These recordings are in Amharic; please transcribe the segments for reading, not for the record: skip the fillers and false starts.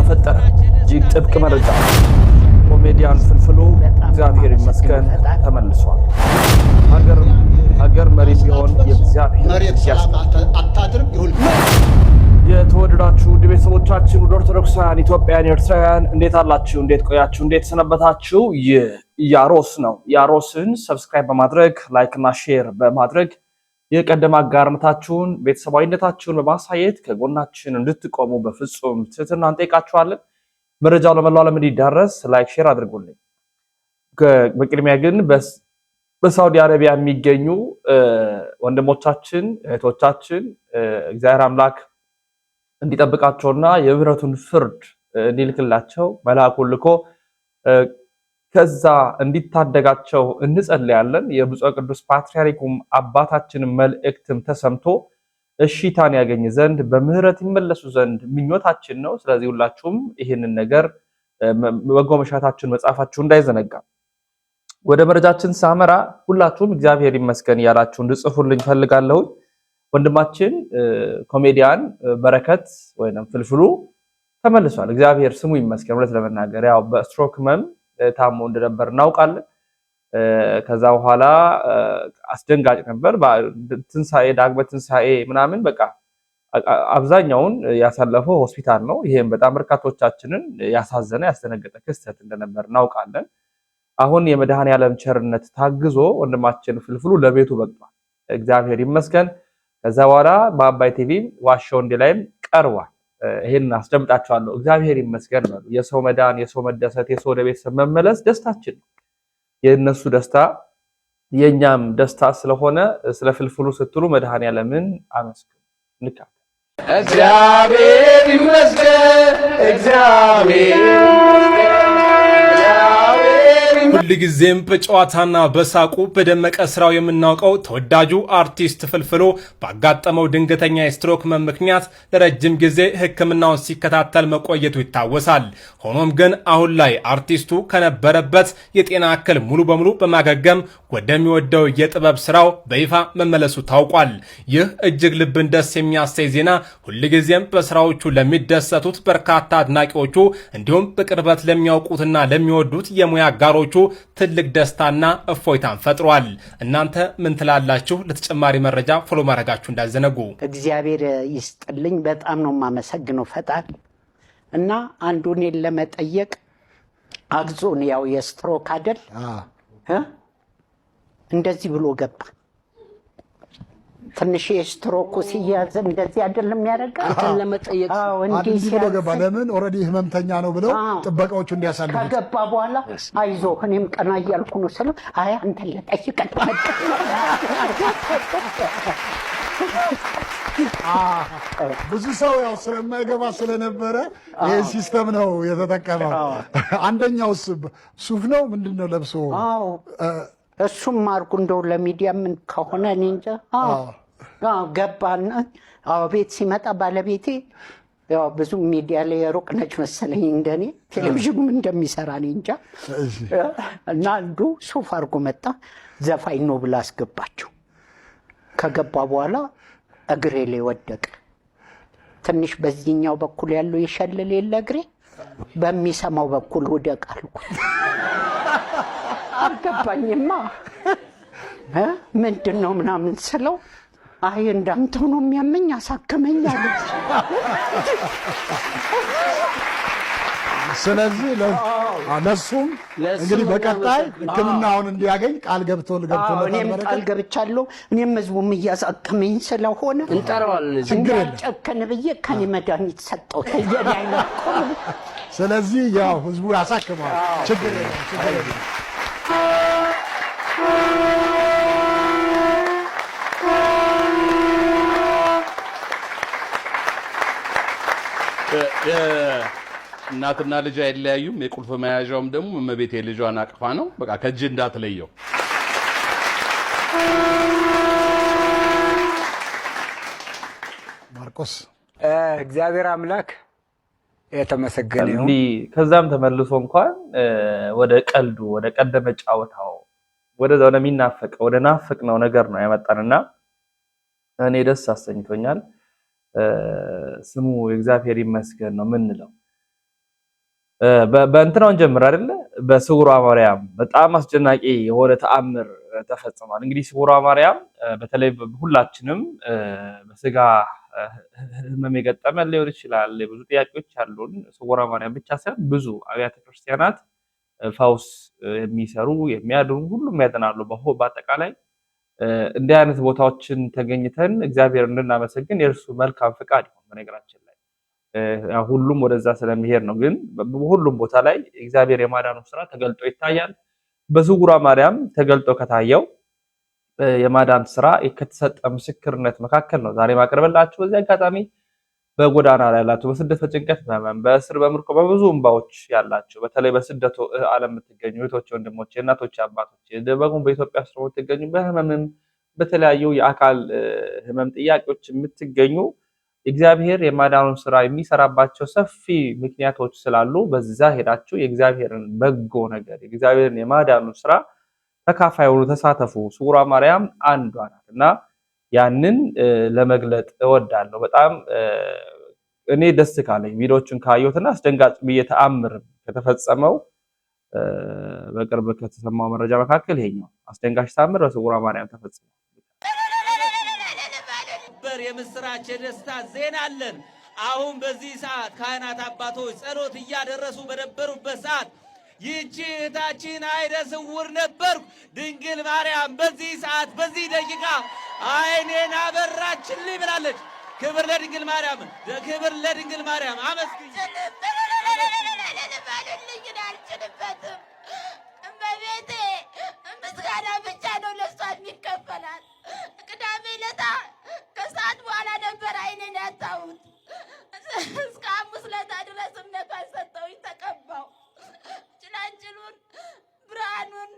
ተፈጠረ እጅግ ጥብቅ መረጃ ኮሜዲያን ፍልፍሉ እግዚአብሔር ይመስገን ተመልሷል። ሀገር መሪ ቢሆን የእግዚአብሔር አታድርም ይሁን። የተወደዳችሁ ቤተሰቦቻችን ኦርቶዶክሳውያን ኢትዮጵያውያን ኤርትራውያን እንዴት አላችሁ? እንዴት ቆያችሁ? እንዴት ሰነበታችሁ? ያሮስ ነው። ያሮስን ሰብስክራይብ በማድረግ ላይክ እና ሼር በማድረግ የቀደመ አጋርነታችሁን ቤተሰባዊነታችሁን በማሳየት ከጎናችን እንድትቆሙ በፍጹም ትህትና እንጠይቃችኋለን። መረጃው ለመላው ዓለም እንዲዳረስ ላይክ ሼር አድርጉልኝ። በቅድሚያ ግን በሳውዲ አረቢያ የሚገኙ ወንድሞቻችን እህቶቻችን እግዚአብሔር አምላክ እንዲጠብቃቸውና የምህረቱን ፍርድ እንዲልክላቸው መልአኩን ልኮ ከዛ እንዲታደጋቸው እንጸልያለን። የብፁዕ ቅዱስ ፓትርያርኩም አባታችን መልእክትም ተሰምቶ እሺታን ያገኝ ዘንድ በምህረት ይመለሱ ዘንድ ምኞታችን ነው። ስለዚህ ሁላችሁም ይህንን ነገር በጎ መሻታችሁን መጻፋችሁ እንዳይዘነጋ። ወደ መረጃችን ሳመራ ሁላችሁም እግዚአብሔር ይመስገን ያላችሁ እንድጽፉልኝ ፈልጋለሁ። ወንድማችን ኮሜዲያን በረከት ወይንም ፍልፍሉ ተመልሷል። እግዚአብሔር ስሙ ይመስገን። ሁለት ለመናገር ያው በስትሮክ ህመም ታሞ እንደነበር እናውቃለን። ከዛ በኋላ አስደንጋጭ ነበር። ትንሳኤ ዳግመ ትንሳኤ ምናምን በቃ አብዛኛውን ያሳለፈው ሆስፒታል ነው። ይሄም በጣም በርካቶቻችንን ያሳዘነ ያስደነገጠ ክስተት እንደነበር እናውቃለን። አሁን የመድኃኔዓለም ቸርነት ታግዞ ወንድማችን ፍልፍሉ ለቤቱ በቅቷል። እግዚአብሔር ይመስገን። ከዛ በኋላ በአባይ ቲቪ ዋሻው እንዲ ላይም ቀርቧል። ይሄን አስደምጣችኋለሁ። እግዚአብሔር ይመስገን ነው። የሰው መዳን፣ የሰው መደሰት፣ የሰው ወደ ቤተሰብ መመለስ ደስታችን ነው። የእነሱ ደስታ የኛም ደስታ ስለሆነ ስለ ፍልፍሉ ስትሉ መድኃኔዓለምን አመስግኑ። ንካ እግዚአብሔር ይመስገን እግዚአብሔር ሁልጊዜም በጨዋታና በሳቁ በደመቀ ስራው የምናውቀው ተወዳጁ አርቲስት ፍልፍሉ ባጋጠመው ድንገተኛ የስትሮክ ህመም ምክንያት ለረጅም ጊዜ ሕክምናውን ሲከታተል መቆየቱ ይታወሳል። ሆኖም ግን አሁን ላይ አርቲስቱ ከነበረበት የጤና እክል ሙሉ በሙሉ በማገገም ወደሚወደው የጥበብ ስራው በይፋ መመለሱ ታውቋል። ይህ እጅግ ልብን ደስ የሚያሰኝ ዜና ሁልጊዜም በስራዎቹ ለሚደሰቱት በርካታ አድናቂዎቹ እንዲሁም በቅርበት ለሚያውቁትና ለሚወዱት የሙያ አጋሮቹ ትልቅ ደስታና እፎይታን ፈጥሯል። እናንተ ምን ትላላችሁ? ለተጨማሪ መረጃ ፎሎ ማድረጋችሁ እንዳዘነጉ። እግዚአብሔር ይስጥልኝ። በጣም ነው የማመሰግነው ፈጣሪ እና አንዱን ለመጠየቅ አግዞን ያው የስትሮክ አይደል እንደዚህ ብሎ ገባ። ትንሽ የስትሮኩ ሲያዝ እንደዚህ አይደለም ያደርጋ አንተን ለመጠየቅ እንዲህ ብሎ ገባ። ለምን ኦልሬዲ ህመምተኛ ነው ብለው ጥበቃዎቹ እንዲያሳልፉት ከገባ በኋላ አይዞህ እኔም ቀና እያልኩ ነው ስለው አይ አንተን ለጠይቅ ብዙ ሰው ያው ስለማይገባ ስለነበረ ይሄ ሲስተም ነው የተጠቀመው። አንደኛው ሱፍ ነው ምንድነው ለብሶ እሱም አርጉ እንደው ለሚዲያ ምን ከሆነ እኔ እንጃ። ገባና ቤት ሲመጣ ባለቤቴ ያው ብዙ ሚዲያ ላይ ሩቅ ነች መሰለኝ እንደኔ ቴሌቪዥኑም እንደሚሰራ እኔ እንጃ። እና አንዱ ሱፍ አርጎ መጣ። ዘፋኝ ነው ብላ አስገባቸው። ከገባ በኋላ እግሬ ላይ ወደቀ። ትንሽ በዚህኛው በኩል ያለው ይሸልል የለ እግሬ በሚሰማው በኩል ወደቀ አልኩ። አልገባኝማ ምንድን ነው ምናምን ስለው አይ እንዳንተው ነው የሚያመኝ አሳከመኝ አለ። ስለዚህ ለሱም እንግዲህ በቀጣይ ሕክምናውን እንዲያገኝ ቃል ገብቶለታል። እኔም ቃል ገብቻለሁ። እኔም ህዝቡም እያሳከመኝ ስለሆነ እንጠራዋለን። እንዳጨከን ብዬ ከኔ መድኃኒት ሰጠው ተየለ አይነት። ስለዚህ ያው ህዝቡ ያሳክማል። ችግር የለም። እናትና ልጅ አይለያዩም። የቁልፍ መያዣውም ደግሞ እመቤቴ ልጇን አቅፋ ነው። በቃ ከእጅ እንዳትለየው። ማርቆስ እግዚአብሔር አምላክ የተመሰገነ ይሁን። ከዛም ተመልሶ እንኳን ወደ ቀልዱ ወደ ቀደመ ጫወታው ወደዛው ለሚናፈቀው ወደ ናፍቅነው ነገር ነው ያመጣንና እኔ ደስ አሰኝቶኛል። ስሙ እግዚአብሔር ይመስገን ነው ምንለው። በእንትናውን ጀምር አይደለ በስውሯ ማርያም በጣም አስደናቂ የሆነ ተአምር ተፈጽሟል። እንግዲህ ስውሯ ማርያም በተለይ ሁላችንም በስጋ ህመም የገጠመን ሊሆን ይችላል። ብዙ ጥያቄዎች አሉን። ስውሯ ማርያም ብቻ ሳይሆን ብዙ አብያተ ክርስቲያናት ፈውስ የሚሰሩ የሚያድኑ ሁሉም ያድናሉ። በአጠቃላይ እንዲህ አይነት ቦታዎችን ተገኝተን እግዚአብሔር እንድናመሰግን የእርሱ መልካም ፍቃድ ይሁን። በነገራችን ላይ ሁሉም ወደዛ ስለሚሄድ ነው። ግን በሁሉም ቦታ ላይ እግዚአብሔር የማዳኑ ስራ ተገልጦ ይታያል። በስውሯ ማርያም ተገልጦ ከታየው የማዳን ስራ ከተሰጠ ምስክርነት መካከል ነው ዛሬ ማቅረብላችሁ። በዚህ አጋጣሚ በጎዳና ላይ ያላችሁ፣ በስደት በጭንቀት በህመም በእስር በምርኮ በብዙ እንባዎች ያላችሁ፣ በተለይ በስደቱ ዓለም የምትገኙ እህቶች፣ ወንድሞች፣ እናቶች፣ አባቶች ደግሞ በኢትዮጵያ ውስጥ የምትገኙ በህመምም በተለያዩ የአካል ህመም ጥያቄዎች የምትገኙ እግዚአብሔር የማዳኑን ስራ የሚሰራባቸው ሰፊ ምክንያቶች ስላሉ በዛ ሄዳችሁ የእግዚአብሔርን በጎ ነገር የእግዚአብሔርን የማዳኑን ስራ ተካፋይ ሆኑ፣ ተሳተፉ። ስውሯ ማርያም አንዷ ናት እና ያንን ለመግለጥ እወዳለሁ። በጣም እኔ ደስ ካለኝ ቪዲዮዎችን ካየሁትና አስደንጋጭ ብዬ ተአምር ከተፈጸመው በቅርብ ከተሰማው መረጃ መካከል ይሄኛው አስደንጋጭ ተአምር በስውሯ ማርያም ተፈጽሟል። የምስራች የደስታ ዜና አለን። አሁን በዚህ ሰዓት ካህናት አባቶች ጸሎት እያደረሱ በነበሩበት ሰዓት ይህች እህታችን አይነ ስውር ነበርኩ ድንግል ማርያም በዚህ ሰዓት በዚህ ደቂቃ አይኔን አበራችልኝ ብላለች። ክብር ለድንግል ማርያም፣ ክብር ለድንግል ማርያም። አመስግኝ። አልችልበትም። እመቤቴ ምስጋና ብቻ ነው ለሷ የሚከፈላል። ቅዳሜ ዕለት ከሰዓት በኋላ ነበር አይኔን ያጣሁት። እስከ ሐሙስ ዕለት ድረስ እምነት ሰጠሁኝ፣ ተቀባው። ጭላንጭሉን ብርሃኑን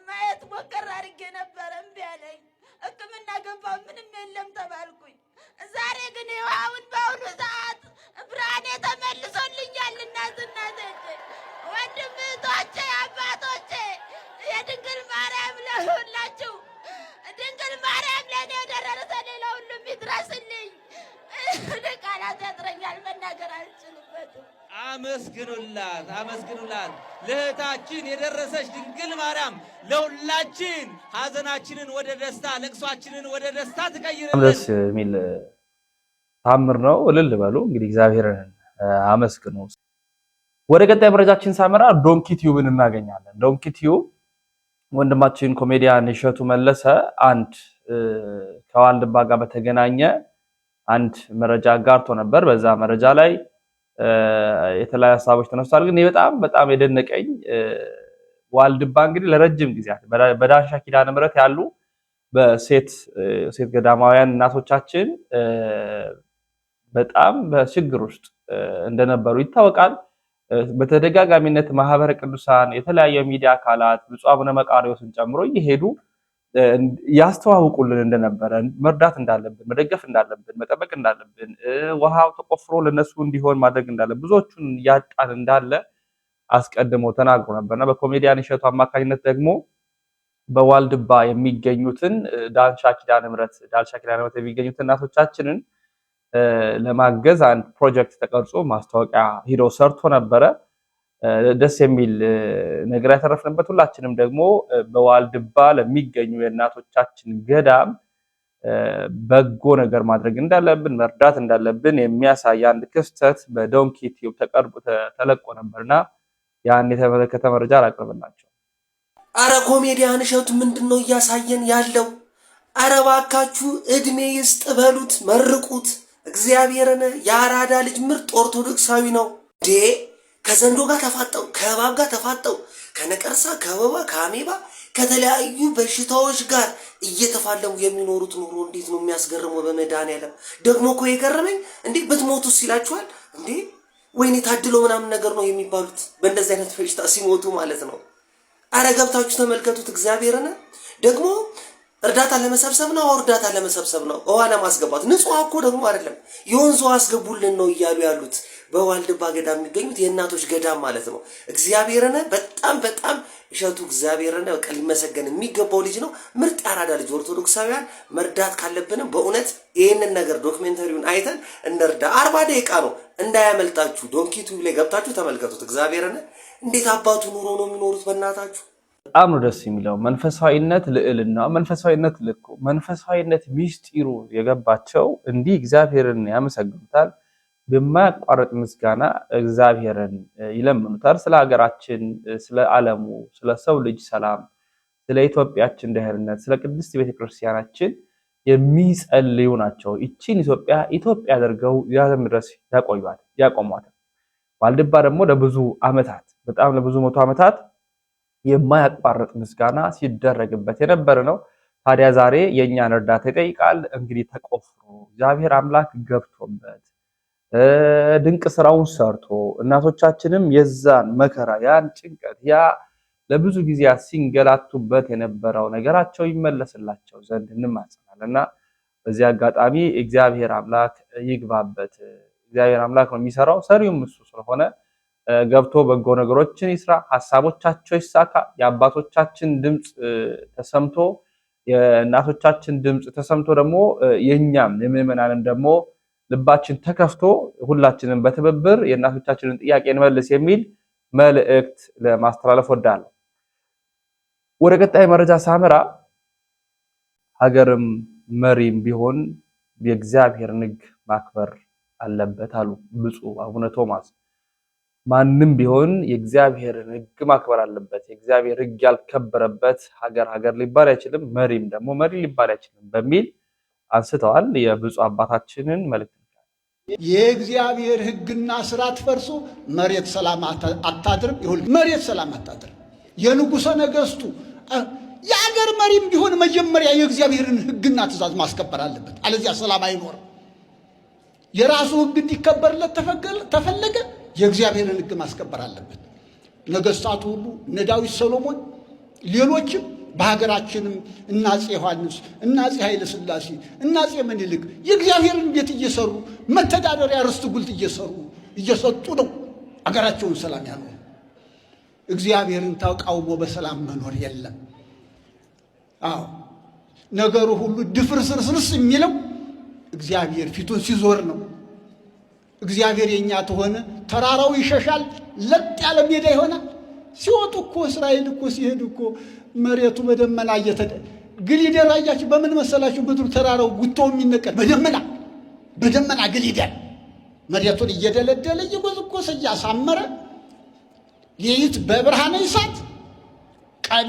ማየት ሞከር አድርጌ ነበር፣ እምቢ አለኝ። ሕክምና ገባሁ፣ ምንም የለም ተባልኩኝ። ዛሬ ግን አሁን በአሁኑ ሰዓት ብርሃኔ ተመልሶልኛል። እናትና ወንድም እህቶቼ፣ አባቶቼ የድንግል ማርያም ለሁላችሁ ድንግል ማርያም ለእኔ የደረሰ ሌላ ሁሉም ይድረስልኝ። ቃላት ያጥረኛል፣ መናገር አልችልበትም። አመስግኑላት፣ አመስግኑላት። ለእህታችን የደረሰች ድንግል ማርያም ለሁላችን ሐዘናችንን ወደ ደስታ፣ ለቅሷችንን ወደ ደስታ ትቀይርልን። ደስ የሚል ታምር ነው። እልል በሉ እንግዲህ እግዚአብሔርን አመስግኑ። ወደ ቀጣይ መረጃችን ሳመራ ዶንኪ ቲዩብን እናገኛለን። ዶንኪ ቲዩብ ወንድማችን ኮሜዲያን እሸቱ መለሰ አንድ ከዋልድባ ጋር በተገናኘ አንድ መረጃ አጋርቶ ነበር። በዛ መረጃ ላይ የተለያዩ ሀሳቦች ተነስተዋል። ግን በጣም የደነቀኝ ዋልድባ እንግዲህ ለረጅም ጊዜያት በዳንሻ ኪዳነ ምሕረት ያሉ በሴት ገዳማውያን እናቶቻችን በጣም በችግር ውስጥ እንደነበሩ ይታወቃል። በተደጋጋሚነት ማህበረ ቅዱሳን የተለያዩ ሚዲያ አካላት ብፁዕ አቡነ መቃርዮስን ጨምሮ እየሄዱ ያስተዋውቁልን እንደነበረ መርዳት እንዳለብን፣ መደገፍ እንዳለብን፣ መጠበቅ እንዳለብን፣ ውሃው ተቆፍሮ ለነሱ እንዲሆን ማድረግ እንዳለብን፣ ብዙዎቹን ያጣን እንዳለ አስቀድሞ ተናግሮ ነበርና በኮሜዲያን እሸቱ አማካኝነት ደግሞ በዋልድባ የሚገኙትን ዳንሻ ኪዳነ ምሕረት የሚገኙትን እናቶቻችንን ለማገዝ አንድ ፕሮጀክት ተቀርጾ ማስታወቂያ ሂዶ ሰርቶ ነበረ። ደስ የሚል ነገር ያተረፍንበት። ሁላችንም ደግሞ በዋልድባ ለሚገኙ የእናቶቻችን ገዳም በጎ ነገር ማድረግ እንዳለብን መርዳት እንዳለብን የሚያሳይ አንድ ክስተት በዶንኪ ቲዩብ ተለቆ ነበርና ያን የተመለከተ መረጃ አላቀርብላችሁ። አረ ኮሜዲያን እሸቱ ምንድነው እያሳየን ያለው? አረ እባካችሁ እድሜ ይስጥ በሉት፣ መርቁት። እግዚአብሔርን የአራዳ ልጅ ምርጥ ኦርቶዶክሳዊ ነው ዴ ከዘንዶ ጋር ተፋጠው፣ ከእባብ ጋር ተፋጠው፣ ከነቀርሳ፣ ከወባ፣ ከአሜባ ከተለያዩ በሽታዎች ጋር እየተፋለሙ የሚኖሩት ኑሮ እንዴት ነው የሚያስገርመው! በመድኃኒዓለም ደግሞ እኮ የገረመኝ እንዴ ብትሞቱስ ይላችኋል እንዴ! ወይኔ ታድሎ ምናምን ነገር ነው የሚባሉት በእንደዚህ አይነት በሽታ ሲሞቱ ማለት ነው። አረ ገብታችሁ ተመልከቱት። እግዚአብሔርን ደግሞ እርዳታ ለመሰብሰብ ነው፣ እርዳታ ለመሰብሰብ ነው፣ ውሃ ለማስገባት። ንጹህ እኮ ደግሞ አይደለም የወንዙ አስገቡልን ነው እያሉ ያሉት። በዋልድባ ገዳም የሚገኙት የእናቶች ገዳም ማለት ነው። እግዚአብሔርን በጣም እሸቱ እግዚአብሔርን በቃ ሊመሰገን የሚገባው ልጅ ነው። ምርጥ አራዳ ልጅ። ኦርቶዶክሳውያን መርዳት ካለብንም በእውነት ይህንን ነገር ዶክሜንተሪውን አይተን እንርዳ። 40 ደቂቃ ነው እንዳያመልጣችሁ። ዶንኪ ቲዩብ ላይ ገብታችሁ ተመልከቱት። እግዚአብሔርን እንዴት አባቱ ኑሮ ነው የሚኖሩት በእናታችሁ። በጣም ነው ደስ የሚለው። መንፈሳዊነት ልዕልና፣ መንፈሳዊነት ልኩ፣ መንፈሳዊነት ሚስጢሩ የገባቸው እንዲህ እግዚአብሔርን ያመሰግኑታል። በማያቋርጥ ምስጋና እግዚአብሔርን ይለምኑታል። ስለ ሀገራችን፣ ስለ ዓለሙ፣ ስለ ሰው ልጅ ሰላም፣ ስለ ኢትዮጵያችን ደህንነት፣ ስለ ቅድስት ቤተክርስቲያናችን የሚጸልዩ ናቸው። ይቺን ኢትዮጵያ አድርገው ያለም ድረስ ያቆሟታል። ዋልድባ ደግሞ ለብዙ ዓመታት በጣም ለብዙ መቶ ዓመታት የማያቋርጥ ምስጋና ሲደረግበት የነበረ ነው። ታዲያ ዛሬ የእኛን እርዳታ ይጠይቃል። እንግዲህ ተቆፍሮ እግዚአብሔር አምላክ ገብቶበት ድንቅ ስራውን ሰርቶ እናቶቻችንም የዛን መከራ ያን ጭንቀት ያ ለብዙ ጊዜያት ሲንገላቱበት የነበረው ነገራቸው ይመለስላቸው ዘንድ እንማጸናለን እና በዚህ አጋጣሚ እግዚአብሔር አምላክ ይግባበት። እግዚአብሔር አምላክ ነው የሚሰራው፣ ሰሪውም እሱ ስለሆነ ገብቶ በጎ ነገሮችን ይስራ፣ ሐሳቦቻቸው ይሳካ። የአባቶቻችን ድምጽ ተሰምቶ የእናቶቻችን ድምጽ ተሰምቶ ደግሞ የኛም የምእመናንን ደግሞ ልባችን ተከፍቶ ሁላችንም በትብብር የእናቶቻችንን ጥያቄ እንመልስ የሚል መልእክት ለማስተላለፍ ወዳለሁ። ወደ ቀጣይ መረጃ ሳመራ ሀገርም መሪም ቢሆን የእግዚአብሔርን ሕግ ማክበር አለበት አሉ ብፁዕ አቡነ ቶማስ። ማንም ቢሆን የእግዚአብሔርን ሕግ ማክበር አለበት። የእግዚአብሔር ሕግ ያልከበረበት ሀገር ሊባል አይችልም፣ መሪም ደግሞ መሪ ሊባል አይችልም በሚል አንስተዋል። የብፁዕ አባታችንን መልእክት የእግዚአብሔር ሕግና ስርዓት ፈርሶ መሬት ሰላም አታድርም። ይሁን መሬት ሰላም አታድርም። የንጉሠ ነገሥቱ የአገር መሪም ቢሆን መጀመሪያ የእግዚአብሔርን ሕግና ትእዛዝ ማስከበር አለበት። አለዚያ ሰላም አይኖርም። የራሱ ሕግ እንዲከበርለት ተፈለገ የእግዚአብሔርን ሕግ ማስከበር አለበት። ነገሥታቱ ሁሉ እነ ዳዊት፣ ሰሎሞን፣ ሌሎችም በሀገራችንም እነ አፄ ዮሐንስ፣ እነ አፄ ኃይለ ሥላሴ፣ እነ አፄ ምኒልክ የእግዚአብሔርን ቤት እየሰሩ መተዳደሪያ ርስት ጉልት እየሰጡ ነው አገራቸውን ሰላም ያኖሩ። እግዚአብሔርን ተቃውሞ በሰላም መኖር የለም። አዎ ነገሩ ሁሉ ድፍርስርስርስ የሚለው እግዚአብሔር ፊቱን ሲዞር ነው። እግዚአብሔር የኛ ተሆነ ተራራው ይሸሻል፣ ለጥ ያለ ሜዳ ይሆናል። ሲወጡ እኮ እስራኤል እኮ ሲሄዱ እኮ መሬቱ በደመና ግሊደር አያችሁ። በምን መሰላችሁ? ምድሩ ተራራው ጉቶው የሚነቀል በደመና ግሊደር መሬቱን እየደለደለ እየጎዘጎዘ እያሳመረ ሌሊት በብርሃነ እሳት ቀን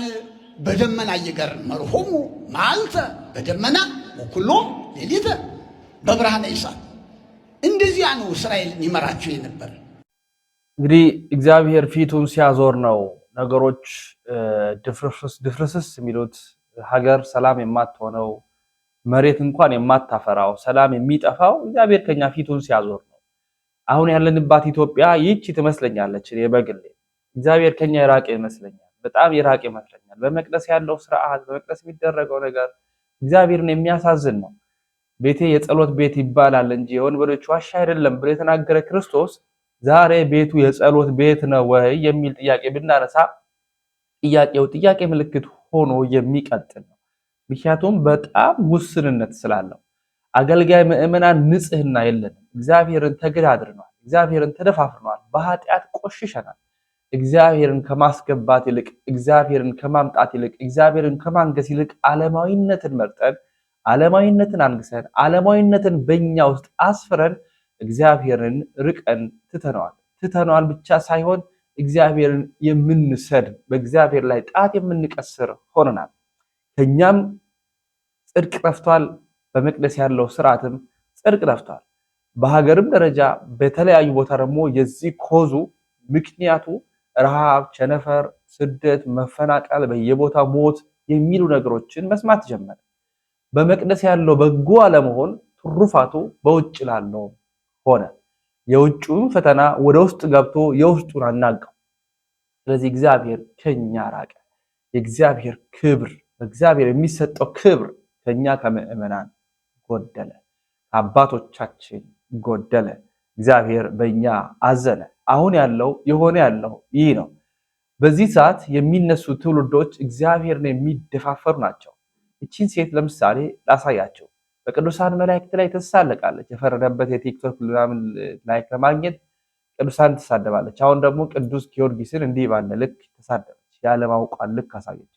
በደመና እየገረን መርሆሙ ማልተ በደመና ወኩሎ ሌሊት በብርሃነ እሳት እንደዚያ ነው እስራኤልን ይመራቸው የነበረ። እንግዲህ እግዚአብሔር ፊቱን ሲያዞር ነው ነገሮች ድፍርስስ የሚሉት። ሀገር ሰላም የማትሆነው መሬት እንኳን የማታፈራው ሰላም የሚጠፋው እግዚአብሔር ከኛ ፊቱን ሲያዞር ነው። አሁን ያለንባት ኢትዮጵያ ይህች ትመስለኛለች። እኔ በግሌ እግዚአብሔር ከኛ የራቀ ይመስለኛል፣ በጣም የራቀ ይመስለኛል። በመቅደስ ያለው ስርዓት፣ በመቅደስ የሚደረገው ነገር እግዚአብሔርን የሚያሳዝን ነው። ቤቴ የጸሎት ቤት ይባላል እንጂ የወንበዶች ዋሻ አይደለም ብሎ የተናገረ ክርስቶስ ዛሬ ቤቱ የጸሎት ቤት ነው ወይ የሚል ጥያቄ ብናነሳ ጥያቄው ጥያቄ ምልክት ሆኖ የሚቀጥል ነው። ምክንያቱም በጣም ውስንነት ስላለው አገልጋይ ምእመናን ንጽህና የለንም። እግዚአብሔርን ተገዳድረናል፣ እግዚአብሔርን ተደፋፍረናል፣ በኃጢአት ቆሽሸናል። እግዚአብሔርን ከማስገባት ይልቅ እግዚአብሔርን ከማምጣት ይልቅ እግዚአብሔርን ከማንገስ ይልቅ ዓለማዊነትን መርጠን ዓለማዊነትን አንግሰን ዓለማዊነትን በእኛ ውስጥ አስፍረን እግዚአብሔርን ርቀን ትተነዋል ብቻ ሳይሆን እግዚአብሔርን የምንሰድብ በእግዚአብሔር ላይ ጣት የምንቀስር ሆነናል። ከኛም ጽድቅ ጠፍቷል። በመቅደስ ያለው ስርዓትም ጽድቅ ጠፍቷል። በሀገርም ደረጃ በተለያዩ ቦታ ደግሞ የዚህ ኮዙ ምክንያቱ ረሃብ፣ ቸነፈር፣ ስደት፣ መፈናቀል፣ በየቦታው ሞት የሚሉ ነገሮችን መስማት ጀመረ። በመቅደስ ያለው በጎ አለመሆን ትሩፋቱ በውጭ ላለው ሆነ። የውጭውን ፈተና ወደ ውስጥ ገብቶ የውስጡን አናጋው። ስለዚህ እግዚአብሔር ከኛ ራቀ። የእግዚአብሔር ክብር በእግዚአብሔር የሚሰጠው ክብር ከኛ ከምእመናን ጎደለ፣ ከአባቶቻችን ጎደለ። እግዚአብሔር በእኛ አዘነ። አሁን ያለው የሆነ ያለው ይህ ነው። በዚህ ሰዓት የሚነሱ ትውልዶች እግዚአብሔርን የሚደፋፈሩ ናቸው። እቺን ሴት ለምሳሌ ላሳያቸው። በቅዱሳን መላእክት ላይ ትሳለቃለች። የፈረደበት የቲክቶክ ምናምን ላይክ ለማግኘት ቅዱሳን ትሳደባለች። አሁን ደግሞ ቅዱስ ጊዮርጊስን እንዲህ ባለ ልክ ተሳደበች። ያለማውቋን ልክ አሳየች።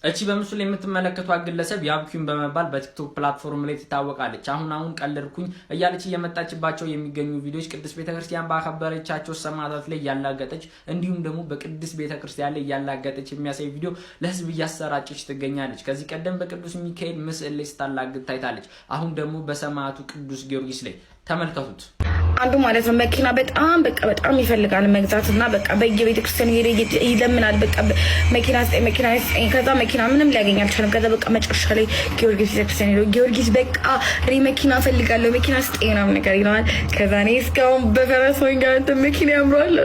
እቺ በምስሉ ላይ የምትመለከቷት ግለሰብ ያብኩኝ በመባል በቲክቶክ ፕላትፎርም ላይ ትታወቃለች። አሁን ቀለድኩኝ እያለች እየመጣችባቸው የሚገኙ ቪዲዮዎች ቅድስት ቤተክርስቲያን ባከበረቻቸው ሰማዕታት ላይ ያላገጠች እንዲሁም ደግሞ በቅድስት ቤተክርስቲያን ላይ ያላገጠች የሚያሳይ ቪዲዮ ለህዝብ እያሰራጨች ትገኛለች። ከዚህ ቀደም በቅዱስ ሚካኤል ምስል ላይ ስታላግጥ ታይታለች። አሁን ደግሞ በሰማዕቱ ቅዱስ ጊዮርጊስ ላይ ተመልከቱት። አንዱ ማለት ነው መኪና በጣም ይፈልጋል መግዛት እና በቃ በየቤተክርስቲያኑ ይለምናል። በቃ መኪና ከዛ መኪና ምንም ሊያገኝ አልቻለም። ከዛ በቃ መጨረሻ ላይ ጊዮርጊስ ቤተክርስቲያን ሄዶ ጊዮርጊስ በቃ እኔ መኪና ፈልጋለሁ መኪና ስጠኝ ምናምን ነገር ይለዋል። ከዛ እኔ እስካሁን በፈረስ ጋር መኪና ያምራል።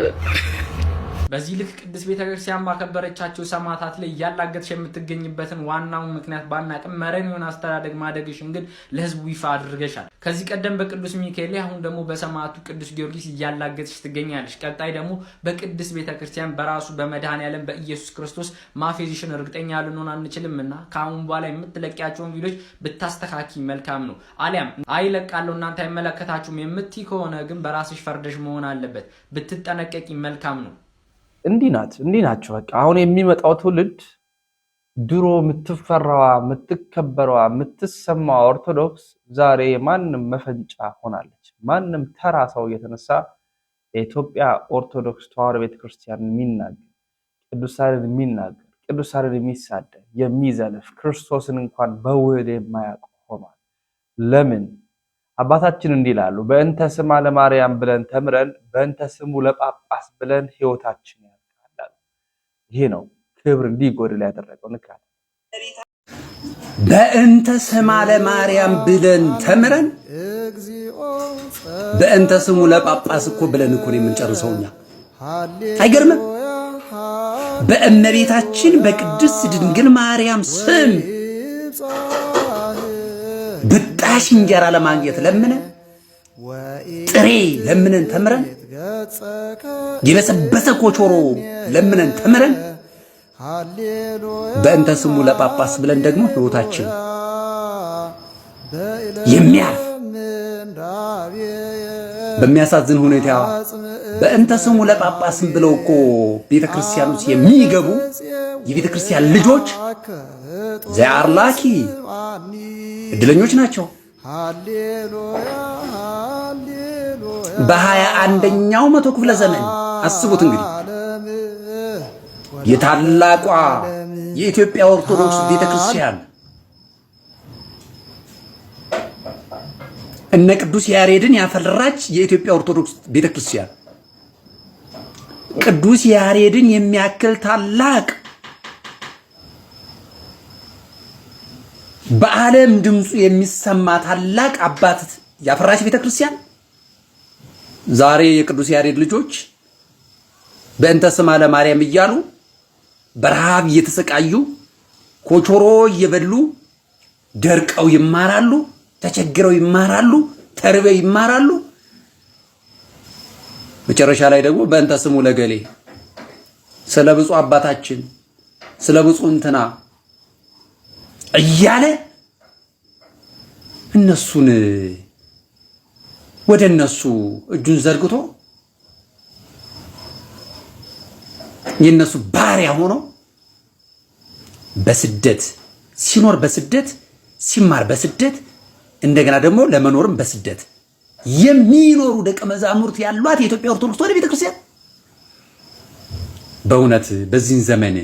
በዚህ ልክ ቅድስት ቤተክርስቲያን ባከበረቻቸው ሰማዕታት ላይ ያላገጥሽ የምትገኝበትን ዋናው ምክንያት ባናቅም መረን አስተዳደግ ማደግሽን ግን ለህዝቡ ይፋ አድርገሻል። ከዚህ ቀደም በቅዱስ ሚካኤል ላይ አሁን ደግሞ በሰማዕቱ ቅዱስ ጊዮርጊስ ያላገጥሽ ትገኛለሽ። ቀጣይ ደግሞ በቅድስት ቤተክርስቲያን በራሱ በመድኃኔዓለም በኢየሱስ ክርስቶስ ማፌዝሽን እርግጠኛ ልንሆን አንችልምና ከአሁን በኋላ የምትለቂያቸውን ቪዲዮች ብታስተካኪ መልካም ነው። አሊያም አይለቃለሁ እናንተ አይመለከታችሁም የምትይ ከሆነ ግን በራስሽ ፈርደሽ መሆን አለበት። ብትጠነቀቂ መልካም ነው። እንዲህ ናቸው። በቃ አሁን የሚመጣው ትውልድ ድሮ የምትፈራዋ የምትከበረዋ የምትሰማዋ ኦርቶዶክስ ዛሬ ማንም መፈንጫ ሆናለች። ማንም ተራ ሰው እየተነሳ የኢትዮጵያ ኦርቶዶክስ ተዋሕዶ ቤተክርስቲያን የሚናገር ቅዱሳንን የሚሳደብ የሚዘልፍ ክርስቶስን እንኳን በውል የማያውቅ ሆኗል። ለምን? አባታችን እንዲህ ይላሉ፣ በእንተ ስማ ለማርያም ብለን ተምረን በእንተ ስሙ ለጳጳስ ብለን ህይወታችን ያልቃል። ይሄ ነው ክብር እንዲጎድል ያደረገው ንካት። በእንተ ስማ ለማርያም ብለን ተምረን በእንተ ስሙ ለጳጳስ እኮ ብለን እኮ ነው የምንጨርሰው እኛ። አይገርምም? በእመቤታችን በቅድስት ድንግል ማርያም ስም ብጣሽ እንጀራ ለማግኘት ለምነን ጥሬ ለምነን ተምረን የበሰበሰ ኮቾሮ ለምነን ተምረን በእንተ ስሙ ለጳጳስ ብለን ደግሞ ህይወታችን የሚያልፍ በሚያሳዝን ሁኔታ በእንተ ስሙ ለጳጳስ ብለው እኮ ቤተክርስቲያን ውስጥ የሚገቡ የቤተክርስቲያን ልጆች ዘአርላኪ እድለኞች ናቸው። በ21ኛው መቶ ክፍለ ዘመን አስቡት እንግዲህ የታላቋ የኢትዮጵያ ኦርቶዶክስ ቤተክርስቲያን እነ ቅዱስ ያሬድን ያፈራች የኢትዮጵያ ኦርቶዶክስ ቤተክርስቲያን ቅዱስ ያሬድን የሚያክል ታላቅ በዓለም ድምፁ የሚሰማ ታላቅ አባት ያፈራች ቤተክርስቲያን ዛሬ የቅዱስ ያሬድ ልጆች በእንተ ስማ ለማርያም እያሉ በረሃብ እየተሰቃዩ ኮቾሮ እየበሉ ደርቀው ይማራሉ፣ ተቸግረው ይማራሉ፣ ተርበው ይማራሉ። መጨረሻ ላይ ደግሞ በእንተ ስሙ ለገሌ ስለ ብፁዕ አባታችን ስለ ብፁዕ እንትና እያለ እነሱን ወደ እነሱ እጁን ዘርግቶ የነሱ ባሪያ ሆኖ በስደት ሲኖር በስደት ሲማር በስደት እንደገና ደግሞ ለመኖርም በስደት የሚኖሩ ደቀ መዛሙርት ያሏት የኢትዮጵያ ኦርቶዶክስ ተዋሕዶ ቤተክርስቲያን በእውነት በዚህን ዘመን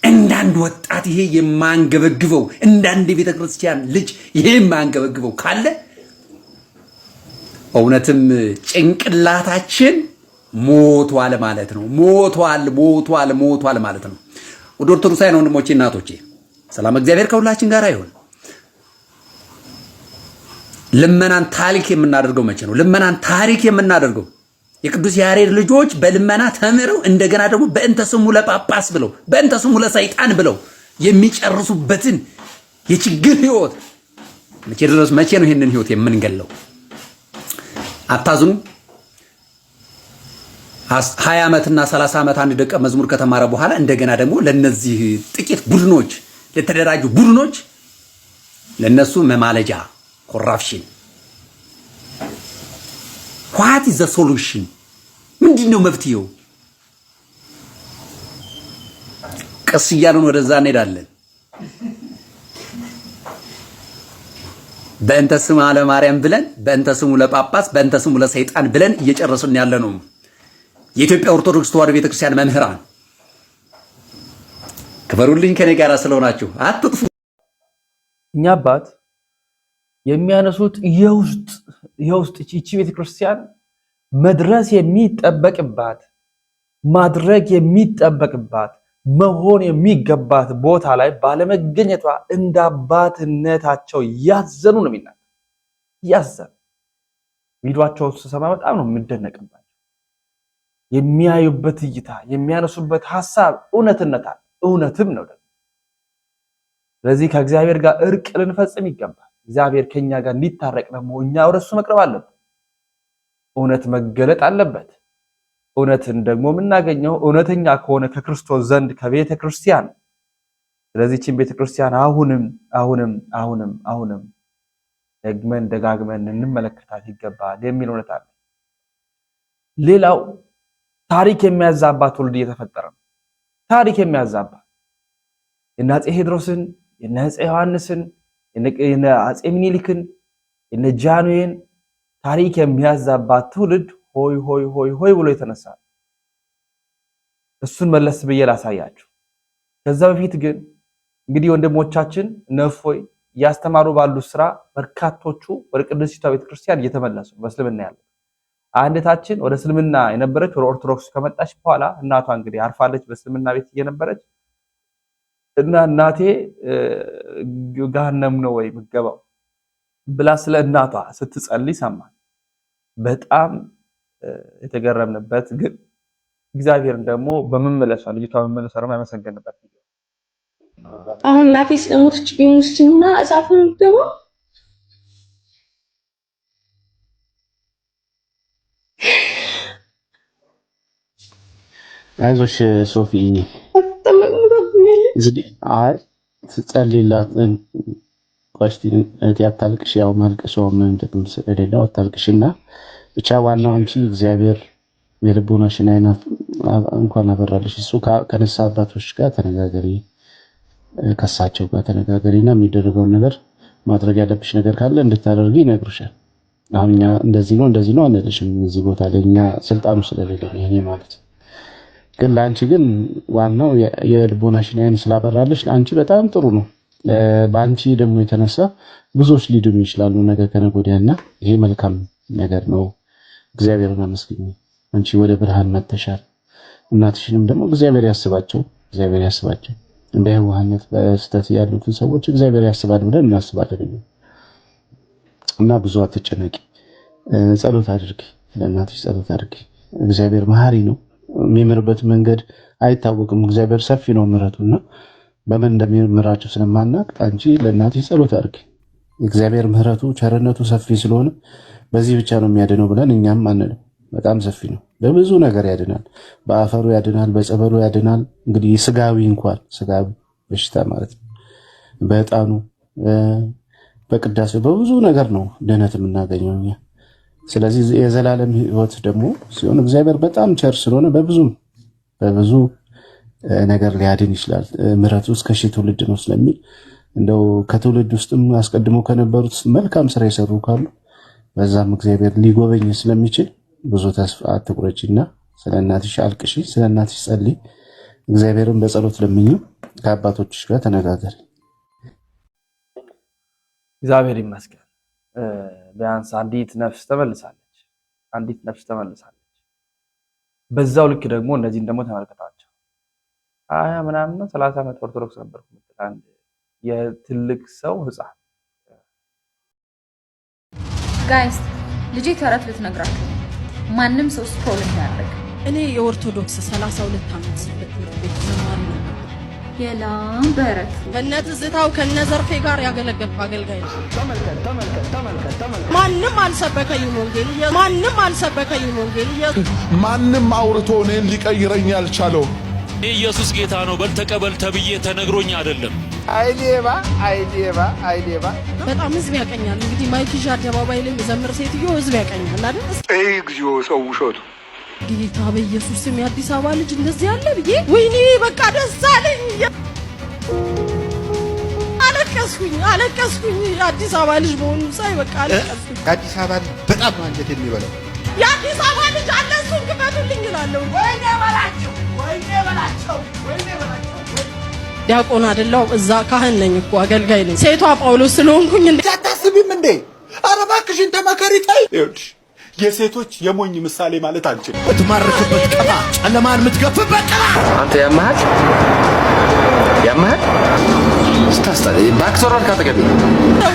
እንዳንድ ወጣት ይሄ የማንገበግበው እንዳንድ ቤተክርስቲያን ልጅ ይሄ የማንገበግበው ካለ እውነትም ጭንቅላታችን ሞቷል ማለት ነው። ሞቷል ማለት ነው። ወደ ኦርቶዶክሳውያን ወንድሞቼ እናቶቼ ሰላም እግዚአብሔር ከሁላችን ጋር ይሁን። ልመናን ታሪክ የምናደርገው መቼ ነው? ልመናን ታሪክ የምናደርገው የቅዱስ ያሬድ ልጆች በልመና ተምረው እንደገና ደግሞ በእንተ ስሙ ለጳጳስ ብለው በእንተ ስሙ ለሰይጣን ብለው የሚጨርሱበትን የችግር ህይወት መቼ ነው ይሄንን ህይወት የምንገለው? አታዝኑ። 20 ዓመትና 30 ዓመት አንድ ደቀ መዝሙር ከተማረ በኋላ እንደገና ደግሞ ለነዚህ ጥቂት ቡድኖች ለተደራጁ ቡድኖች ለነሱ መማለጃ ኮራፕሽን what is the solution? ምንድነው መፍትሄው? ቀስ እያልን ወደዛ እንሄዳለን። በእንተ ስሙ ለማርያም ብለን በእንተ ስሙ ለጳጳስ በእንተ ስሙ ለሰይጣን ብለን እየጨረስን ያለ ነው። የኢትዮጵያ ኦርቶዶክስ ተዋሕዶ ቤተክርስቲያን መምህራን ክበሩልኝ፣ ከኔ ጋር ስለሆናችሁ አትጥፉ። እኛ አባት የሚያነሱት የውስጥ እቺ ቤተክርስቲያን መድረስ የሚጠበቅባት ማድረግ የሚጠበቅባት መሆን የሚገባት ቦታ ላይ ባለመገኘቷ እንደ አባትነታቸው ያዘኑ ነው የሚናገር። ያዘኑ ቪዲዮአቸውን ስሰማ በጣም ነው የምደነቅባቸው። የሚያዩበት እይታ የሚያነሱበት ሐሳብ እውነትም ነው ደግሞ። ስለዚህ ከእግዚአብሔር ጋር እርቅ ልንፈጽም ይገባል። እግዚአብሔር ከኛ ጋር እንዲታረቅ ደግሞ እኛ ወደሱ መቅረብ አለብን። እውነት መገለጥ አለበት። እውነትን ደግሞ የምናገኘው እውነተኛ ከሆነ ከክርስቶስ ዘንድ ከቤተ ክርስቲያን። ስለዚህ እቺን ቤተ ክርስቲያን አሁንም ደግመን ደጋግመን እንመለከታት ይገባል የሚል እውነት አለ። ሌላው ታሪክ የሚያዛባ ትውልድ እየተፈጠረ ነው። ታሪክ የሚያዛባ የነ አፄ ቴዎድሮስን የነ አፄ ዮሐንስን የነ አፄ ምኒልክን የነ ጃንሆይን ታሪክ የሚያዛባ ትውልድ ሆይ ሆይ ሆይ ሆይ ብሎ የተነሳ። እሱን መለስ ብዬ ላሳያችሁ። ከዛ በፊት ግን እንግዲህ ወንድሞቻችን ነፎይ እያስተማሩ ባሉ ስራ በርካቶቹ ወደ ቅድስቲቷ ቤተክርስቲያን እየተመለሱ በእስልምና ያለ አንደታችን ወደ እስልምና የነበረች ወደ ኦርቶዶክስ ከመጣች በኋላ እናቷ እንግዲህ አርፋለች በእስልምና ቤት እየነበረች እና እናቴ ገሃነም ነው ወይ ምገባው ብላ ስለ እናቷ ስትጸልይ ሰማን። በጣም የተገረምንበት ግን እግዚአብሔርን ደግሞ በመመለሷ ልጅቷ በመመለሷ ደግሞ ያመሰገንበት አሁን እናቴ ስለሞተች ቢሙስና እሳቱን ደግሞ አይዞሽ ሶፊ አይ ትጸልይላት ቆስቲ አታልቅሽ። ያው ማልቀስ ምንም ጥቅም ስለሌለው አታልቅሽና ብቻ ዋናው አንቺ እግዚአብሔር የልቦናሽን አይናት እንኳን አበራልሽ። እሱ ከነሳ አባቶች ጋር ተነጋገሪ፣ ከሳቸው ጋር ተነጋገሪና የሚደረገውን ነገር ማድረግ ያለብሽ ነገር ካለ እንድታደርጊ ይነግሩሻል። አሁን እኛ እንደዚህ ነው አንልሽም። እዚህ ቦታ ላይ እኛ ስልጣኑ ስለሌለ ይሄ ማለት ግን ለአንቺ ግን ዋናው የልቦናሽን አይን ስላበራልሽ ለአንቺ በጣም ጥሩ ነው። በአንቺ ደግሞ የተነሳ ብዙዎች ሊድኑ ይችላሉ ነገ ከነገ ወዲያና ይሄ መልካም ነገር ነው። እግዚአብሔርን አመስግኝ። አንቺ ወደ ብርሃን መተሻል። እናትሽንም ደግሞ እግዚአብሔር ያስባቸው። እንደ የዋህነት በስተት ያሉትን ሰዎች እግዚአብሔር ያስባል ብለን እናስባለን እና ብዙ አትጨነቂ። ጸሎት አድርጊ፣ ለእናትሽ ጸሎት አድርጊ። እግዚአብሔር መሐሪ ነው። የሚምርበት መንገድ አይታወቅም። እግዚአብሔር ሰፊ ነው ምሕረቱና በምን እንደሚምራቸው ስለማናቅ አንቺ ለእናትሽ ጸሎት አድርጊ። እግዚአብሔር ምሕረቱ ቸርነቱ ሰፊ ስለሆነ በዚህ ብቻ ነው የሚያድነው ብለን እኛም አንልም። በጣም ሰፊ ነው። በብዙ ነገር ያድናል። በአፈሩ ያድናል፣ በጸበሉ ያድናል። እንግዲህ ስጋዊ በሽታ ማለት ነው። በዕጣኑ በቅዳሴው በብዙ ነገር ነው ድህነት የምናገኘው እኛ። ስለዚህ የዘላለም ሕይወት ደግሞ ሲሆን እግዚአብሔር በጣም ቸር ስለሆነ በብዙ ነገር ሊያድን ይችላል። ምሕረቱ እስከ ሺህ ትውልድ ነው ስለሚል እንደው ከትውልድ ውስጥም አስቀድሞ ከነበሩት መልካም ስራ የሰሩ ካሉ በዛም እግዚአብሔር ሊጎበኝ ስለሚችል ብዙ ተስፋ አትቁረጪና ስለ እናትሽ አልቅሺ፣ ስለ እናትሽ ጸልይ። እግዚአብሔርን በጸሎት ለምኚ፣ ከአባቶችሽ ጋር ተነጋገሪ። እግዚአብሔር ይመስገን። ቢያንስ አንዲት ነፍስ ተመልሳለች። በዛው ልክ ደግሞ እነዚህን ደግሞ ተመልከታቸው። 20 ምናምን ነው 30 ዓመት ኦርቶዶክስ ነበርኩ አንድ የትልቅ ሰው ህፃን ጋይስ ልጄ ተረት ልትነግራችሁ ማንም ሰው ስክሮል እንዳያደርግ። እኔ የኦርቶዶክስ 32 ዓመት ትምህርት ቤት ዘማሪ ነበር። የላም በረት ከነትዝታው ከነዘርፌ ጋር ያገለገልኩ አገልጋይ ነው። ተመልከት ማንም አልሰበከኝም ወንጌል ማንም አውርቶ እኔን ሊቀይረኝ ያልቻለው ኢየሱስ ጌታ ነው በል ተቀበል ተብዬ ተነግሮኝ አይደለም። አይዴባ በጣም ህዝብ ያቀኛል። እንግዲህ ማይክ ይዤ አደባባይ ላይ መዘምር ሴትዮ ህዝብ ያቀኛል አይደል? እግዚኦ ሰው ውሸቱ ጌታ በኢየሱስ ስም የአዲስ አበባ ልጅ እንደዚህ ያለ ብዬ ወይኔ በቃ ደስ አለኝ። አለቀስኩኝ አዲስ አበባ ልጅ መሆኑ ሳይ በቃ አለቀስኩኝ። አዲስ አበባ በጣም አንጀት የሚበላው የአዲስ አበባ ልጅ አለ እሱን ክፈቱልኝ እላለሁ። ወይኔ በላቸው። ዲያቆን አይደለሁ እዛ ካህን ነኝ እኮ አገልጋይ ነኝ። ሴቷ ጳውሎስ ስለሆንኩኝ አታስቢም እንዴ? ኧረ እባክሽን ተመከሪ ተይ። ይኸውልሽ የሴቶች የሞኝ ምሳሌ ማለት አንቺ የምትማርክበት ቅባ ጨለማን የምትገፍበት ቅባ አንተ ያማህ ስታስታለ ባክቶራል ካጠገብ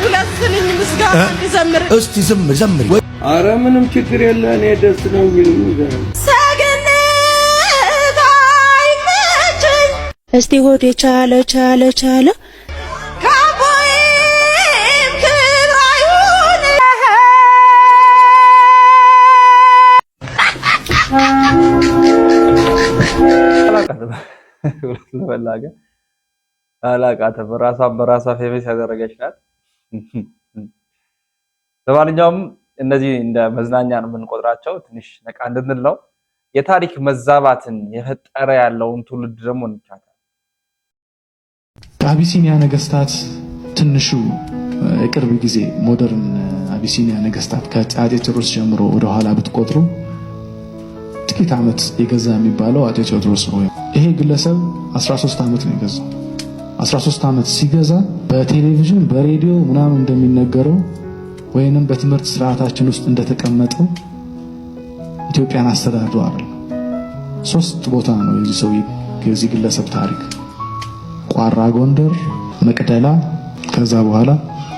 ሁለትልኝ ምስጋና እንዘምር እስቲ ዘምሪ። ኧረ ምንም ችግር የለ እኔ ደስ ነው የሚሉኝ እስቲ ሆዴ ቻለ ካቦይም ክብራዩን አላቃተም። በራሷ ፌመስ ያደረገች ናት። ለማንኛውም እነዚህ እንደ መዝናኛ ነው የምንቆጥራቸው። ትንሽ ነቃ እንድንል ነው። የታሪክ መዛባትን የፈጠረ ያለውን ትውልድ ደግሞ እንቻታል። ከአቢሲኒያ ነገስታት ትንሹ የቅርብ ጊዜ ሞደርን አቢሲኒያ ነገስታት ከአጤ ቴዎድሮስ ጀምሮ ወደ ኋላ ብትቆጥሩ ጥቂት ዓመት የገዛ የሚባለው አጤ ቴዎድሮስ ነው። ይሄ ግለሰብ 13 ዓመት ነው የገዛው። 13 ዓመት ሲገዛ በቴሌቪዥን በሬዲዮ ምናምን እንደሚነገረው ወይንም በትምህርት ስርዓታችን ውስጥ እንደተቀመጠው ኢትዮጵያን አስተዳድሮ አይደለም። 3 ቦታ ነው የዚህ ግለሰብ ታሪክ ቋራ፣ ጎንደር፣ መቅደላ ከዛ በኋላ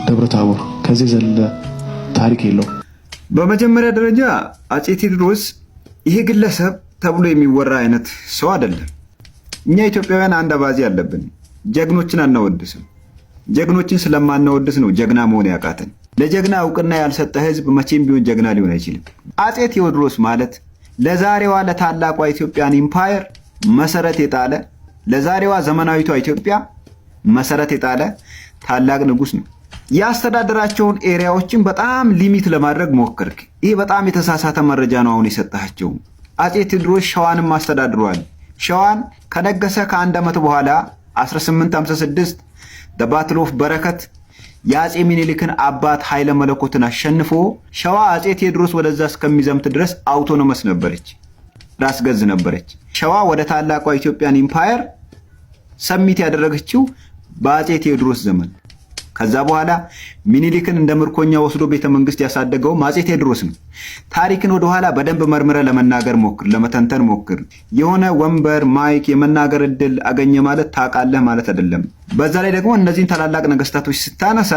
ደብረ ታቦር። ከዚህ ዘለ ታሪክ የለው። በመጀመሪያ ደረጃ አጼ ቴዎድሮስ ይሄ ግለሰብ ተብሎ የሚወራ አይነት ሰው አይደለም። እኛ ኢትዮጵያውያን አንድ አባዜ አለብን። ጀግኖችን አናወድስም። ጀግኖችን ስለማናወድስ ነው ጀግና መሆን ያቃተን። ለጀግና እውቅና ያልሰጠ ህዝብ መቼም ቢሆን ጀግና ሊሆን አይችልም። አጼ ቴዎድሮስ ማለት ለዛሬዋ ለታላቋ ኢትዮጵያን ኢምፓየር መሰረት የጣለ ለዛሬዋ ዘመናዊቷ ኢትዮጵያ መሰረት የጣለ ታላቅ ንጉስ ነው። ያስተዳደራቸውን ኤሪያዎችን በጣም ሊሚት ለማድረግ ሞከርክ። ይህ በጣም የተሳሳተ መረጃ ነው አሁን የሰጣቸው። አጼ ቴዎድሮስ ሸዋንም አስተዳድሯል። ሸዋን ከነገሰ ከአንድ ዓመት በኋላ 1856 ባትል ኦፍ በረከት የአጼ ሚኒሊክን አባት ኃይለ መለኮትን አሸንፎ ሸዋ አጼ ቴዎድሮስ ወደዛ እስከሚዘምት ድረስ አውቶኖመስ ነበረች፣ ራስ ገዝ ነበረች። ሸዋ ወደ ታላቋ ኢትዮጵያን ኢምፓየር ሰሚት ያደረገችው በአጼ ቴዎድሮስ ዘመን። ከዛ በኋላ ሚኒሊክን እንደ ምርኮኛ ወስዶ ቤተ መንግስት ያሳደገውም አጼ ቴዎድሮስ ነው። ታሪክን ወደኋላ በደንብ መርምረ ለመናገር ሞክር፣ ለመተንተን ሞክር። የሆነ ወንበር ማይክ የመናገር እድል አገኘ ማለት ታውቃለህ ማለት አይደለም። በዛ ላይ ደግሞ እነዚህን ታላላቅ ነገስታቶች ስታነሳ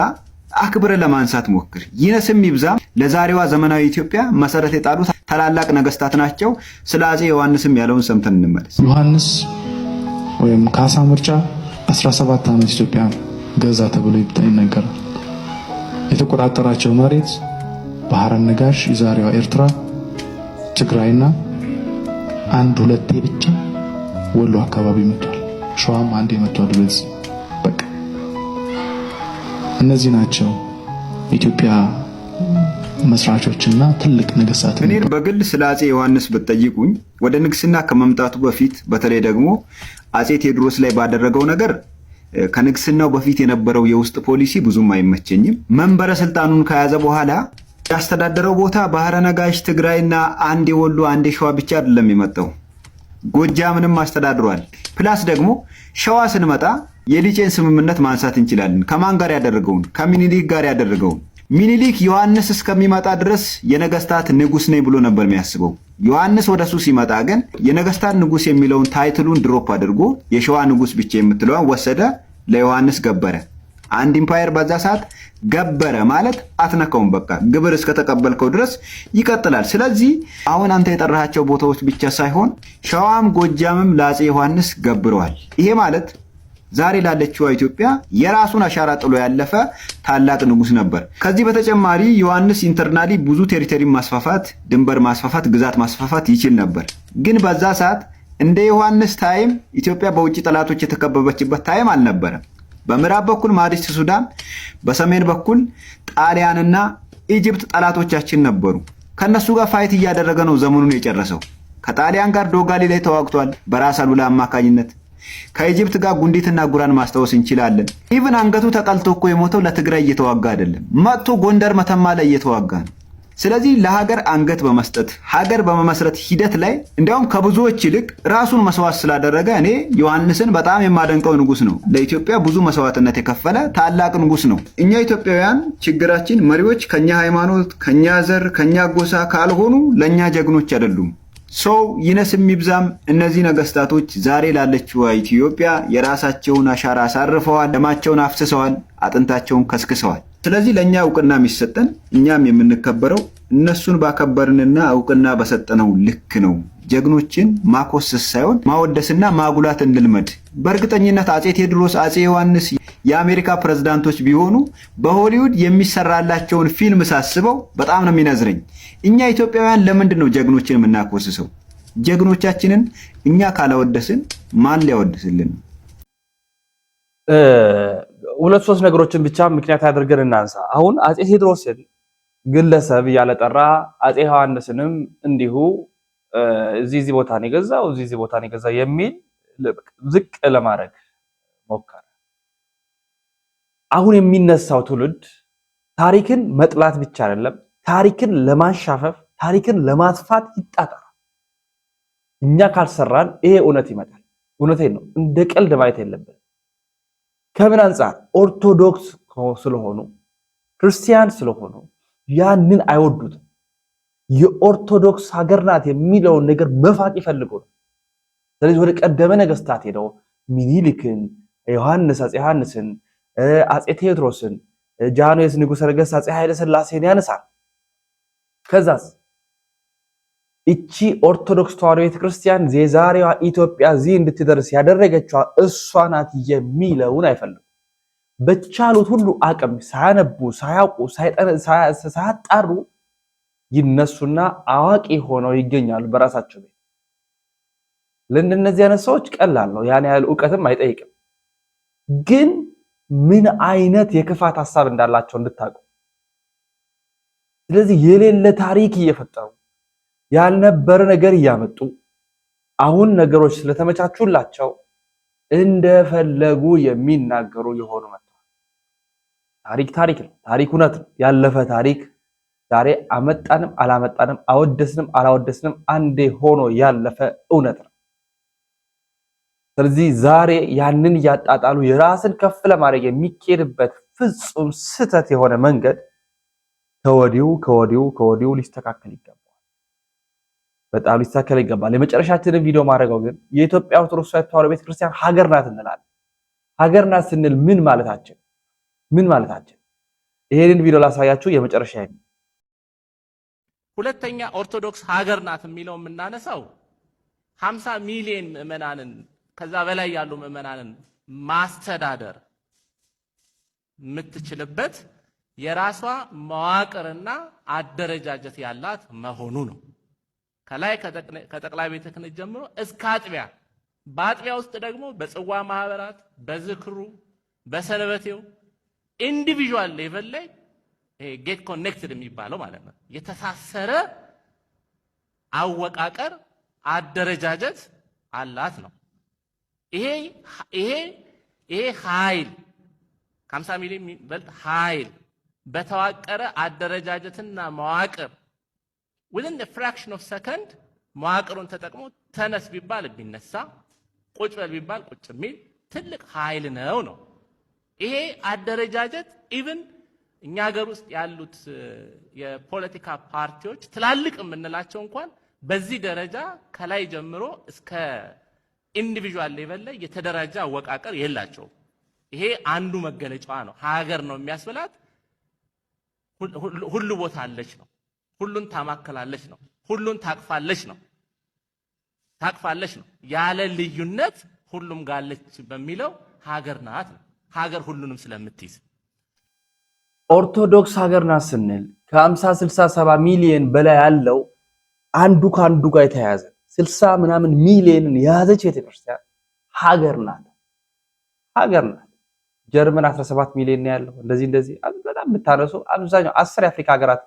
አክብረ ለማንሳት ሞክር። ይነስም ይብዛም ለዛሬዋ ዘመናዊ ኢትዮጵያ መሰረት የጣሉት ታላላቅ ነገስታት ናቸው። ስለ አጼ ዮሐንስም ያለውን ሰምተን እንመለስ። ዮሐንስ ወይም ካሳ ምርጫ 17 ዓመት ኢትዮጵያ ገዛ ተብሎ ይነገራል። የተቆጣጠራቸው መሬት ባህረ ነጋሽ፣ የዛሬዋ ኤርትራ፣ ትግራይና አንድ ሁለቴ ብቻ ወሎ አካባቢ መጥቷል። ሸዋም አንዴ መጥቷል። በዚህ በቃ እነዚህ ናቸው ኢትዮጵያ መስራቾችና ትልቅ ነገስታት። እኔ በግል ስለ አጼ ዮሐንስ ብትጠይቁኝ ወደ ንግስና ከመምጣቱ በፊት በተለይ ደግሞ አጼ ቴዎድሮስ ላይ ባደረገው ነገር ከንግስናው በፊት የነበረው የውስጥ ፖሊሲ ብዙም አይመቸኝም። መንበረ ስልጣኑን ከያዘ በኋላ ያስተዳደረው ቦታ ባህረ ነጋሽ፣ ትግራይና አንድ የወሎ አንድ የሸዋ ብቻ አይደለም የመጣው፣ ጎጃምንም አስተዳድሯል። ፕላስ ደግሞ ሸዋ ስንመጣ የሊጬን ስምምነት ማንሳት እንችላለን። ከማን ጋር ያደረገውን? ከሚኒሊክ ጋር ያደረገውን። ሚኒሊክ ዮሐንስ እስከሚመጣ ድረስ የነገስታት ንጉስ ነኝ ብሎ ነበር የሚያስበው። ዮሐንስ ወደሱ ሲመጣ ግን የነገስታት ንጉስ የሚለውን ታይትሉን ድሮፕ አድርጎ የሸዋ ንጉስ ብቻ የምትለዋን ወሰደ፣ ለዮሐንስ ገበረ። አንድ ኢምፓየር በዛ ሰዓት ገበረ ማለት አትነካውም። በቃ ግብር እስከተቀበልከው ድረስ ይቀጥላል። ስለዚህ አሁን አንተ የጠራሃቸው ቦታዎች ብቻ ሳይሆን ሸዋም ጎጃምም ለአጼ ዮሐንስ ገብረዋል። ይሄ ማለት ዛሬ ላለችው ኢትዮጵያ የራሱን አሻራ ጥሎ ያለፈ ታላቅ ንጉስ ነበር። ከዚህ በተጨማሪ ዮሐንስ ኢንተርናሊ ብዙ ቴሪቶሪ ማስፋፋት፣ ድንበር ማስፋፋት፣ ግዛት ማስፋፋት ይችል ነበር። ግን በዛ ሰዓት እንደ ዮሐንስ ታይም ኢትዮጵያ በውጭ ጠላቶች የተከበበችበት ታይም አልነበረም። በምዕራብ በኩል ማዲስት ሱዳን፣ በሰሜን በኩል ጣሊያንና ኢጅፕት ጠላቶቻችን ነበሩ። ከነሱ ጋር ፋይት እያደረገ ነው ዘመኑን የጨረሰው። ከጣሊያን ጋር ዶጋሊ ላይ ተዋግቷል በራስ አሉላ አማካኝነት። ከኢጅፕት ጋር ጉንዲትና ጉራን ማስታወስ እንችላለን። ኢቭን አንገቱ ተቀልቶ እኮ የሞተው ለትግራይ እየተዋጋ አይደለም፣ መጥቶ ጎንደር መተማ ላይ እየተዋጋ ነው። ስለዚህ ለሀገር አንገት በመስጠት ሀገር በመመስረት ሂደት ላይ እንዲያውም ከብዙዎች ይልቅ ራሱን መስዋዕት ስላደረገ እኔ ዮሐንስን በጣም የማደንቀው ንጉስ ነው። ለኢትዮጵያ ብዙ መስዋዕትነት የከፈለ ታላቅ ንጉስ ነው። እኛ ኢትዮጵያውያን ችግራችን መሪዎች ከኛ ሃይማኖት፣ ከኛ ዘር፣ ከኛ ጎሳ ካልሆኑ ለኛ ጀግኖች አይደሉም። ሰው ይነስም ይብዛም እነዚህ ነገስታቶች ዛሬ ላለችው ኢትዮጵያ የራሳቸውን አሻራ አሳርፈዋል፣ ደማቸውን አፍስሰዋል፣ አጥንታቸውን ከስክሰዋል። ስለዚህ ለኛ እውቅና የሚሰጠን እኛም የምንከበረው እነሱን ባከበርንና እውቅና በሰጠነው ልክ ነው። ጀግኖችን ማኮሰስ ሳይሆን ማወደስና ማጉላት እንልመድ። በእርግጠኝነት አጼ ቴዎድሮስ፣ አጼ ዮሐንስ የአሜሪካ ፕሬዝዳንቶች ቢሆኑ በሆሊውድ የሚሰራላቸውን ፊልም ሳስበው በጣም ነው የሚነዝረኝ። እኛ ኢትዮጵያውያን ለምንድን ነው ጀግኖችን የምናኮስሰው? ጀግኖቻችንን እኛ ካላወደስን ማን ሊያወድስልን? ሁለት ሶስት ነገሮችን ብቻ ምክንያት አድርገን እናንሳ። አሁን አጼ ቴዎድሮስን ግለሰብ ያለጠራ አጼ ዮሐንስንም እንዲሁ እዚህ ቦታ ነው የገዛው እዚህ ቦታ ነው የገዛው የሚል ዝቅ ለማድረግ ሞከረ። አሁን የሚነሳው ትውልድ ታሪክን መጥላት ብቻ አይደለም፣ ታሪክን ለማሻፈፍ ታሪክን ለማጥፋት ይጣጣራል። እኛ ካልሰራን ይሄ እውነት ይመጣል። እውነቴን ነው፣ እንደ ቀልድ ማየት የለብንም። ከምን አንፃር? ኦርቶዶክስ ስለሆኑ ክርስቲያን ስለሆኑ ያንን አይወዱትም። የኦርቶዶክስ ሀገር ናት የሚለውን ነገር መፋቅ ይፈልጉ ነው። ስለዚህ ወደ ቀደመ ነገስታት ሄደው ሚኒሊክን፣ ዮሐንስ፣ አጼ ዮሐንስን፣ አጼ ቴዎድሮስን፣ ጃንሆይ ንጉሠ ነገሥት አጼ ኃይለ ሥላሴን ያነሳል። ከዛስ እቺ ኦርቶዶክስ ተዋሕዶ ቤተክርስቲያን የዛሬዋ ኢትዮጵያ እዚህ እንድትደርስ ያደረገችው እሷ ናት የሚለውን አይፈልጉም። በቻሉት ሁሉ አቅም ሳያነቡ ሳያውቁ ሳያጣሩ ይነሱና አዋቂ ሆነው ይገኛሉ በራሳቸው ቤት። ለእነዚህ አይነት ሰዎች ቀላል ነው፣ ያን ያህል ዕውቀትም አይጠይቅም። ግን ምን አይነት የክፋት ሐሳብ እንዳላቸው እንድታውቁ። ስለዚህ የሌለ ታሪክ እየፈጠሩ ያልነበረ ነገር እያመጡ አሁን ነገሮች ስለተመቻቹላቸው እንደፈለጉ የሚናገሩ የሆኑ መጥተዋል። ታሪክ ነው። ታሪክ እውነት ነው። ያለፈ ታሪክ ዛሬ አመጣንም አላመጣንም አወደስንም አላወደስንም አንዴ ሆኖ ያለፈ እውነት ነው። ስለዚህ ዛሬ ያንን እያጣጣሉ የራስን ከፍ ለማድረግ የሚኬድበት ፍጹም ስህተት የሆነ መንገድ ከወዲሁ ሊስተካከል ይገባል። በጣም ሊስተካከል ይገባል። የመጨረሻችንን ቪዲዮ ማድረገው ግን የኢትዮጵያ ኦርቶዶክስ ተዋሕዶ ቤተክርስቲያን ሀገር ናት እንላለን። ሀገር ናት ስንል ምን ማለታችን? ይሄንን ቪዲዮ ላሳያችሁ። የመጨረሻ ሁለተኛ ኦርቶዶክስ ሀገር ናት የሚለው የምናነሳው 50 ሚሊዮን ምዕመናንን ከዛ በላይ ያሉ ምዕመናንን ማስተዳደር የምትችልበት የራሷ መዋቅርና አደረጃጀት ያላት መሆኑ ነው። ከላይ ከጠቅላይ ቤተ ክህነት ጀምሮ እስከ አጥቢያ፣ በአጥቢያ ውስጥ ደግሞ በጽዋ ማህበራት፣ በዝክሩ፣ በሰንበቴው ኢንዲቪዥዋል ሌቨል ላይ ጌት ኮኔክትድ የሚባለው ማለት ነው የተሳሰረ አወቃቀር አደረጃጀት አላት ነው። ይሄ ኃይል ከ50 ሚሊዮን በልጥ ኃይል በተዋቀረ አደረጃጀትና መዋቅር within the fraction of second መዋቅሩን ተጠቅሞ ተነስ ቢባል ቢነሳ፣ ቁጭ በል ቢባል ቁጭ የሚል ትልቅ ኃይል ነው። ይሄ አደረጃጀት ኢቭን እኛ ሀገር ውስጥ ያሉት የፖለቲካ ፓርቲዎች ትላልቅ የምንላቸው እንኳን በዚህ ደረጃ ከላይ ጀምሮ እስከ ኢንዲቪዥዋል ሌቨል ላይ የተደራጀ አወቃቀር የላቸውም። ይሄ አንዱ መገለጫዋ ነው። ሀገር ነው የሚያስብላት ሁሉ ቦታ አለች ነው። ሁሉን ታማከላለች ነው። ሁሉን ታቅፋለች ነው። ያለ ልዩነት ሁሉም ጋለች በሚለው ሀገር ናት። ሀገር ሁሉንም ስለምትይዝ ኦርቶዶክስ ሀገር ናት ስንል ከ50 60 70 ሚሊዮን በላይ ያለው አንዱ ካንዱ ጋር የተያያዘ 60 ምናምን ሚሊዮንን የያዘች ቤተክርስቲያን ሀገር ናት። ሀገር ናት። ጀርመን 17 ሚሊዮን ያለው እንደዚህ በጣም ብታነሱ አብዛኛው 10 የአፍሪካ ሀገራት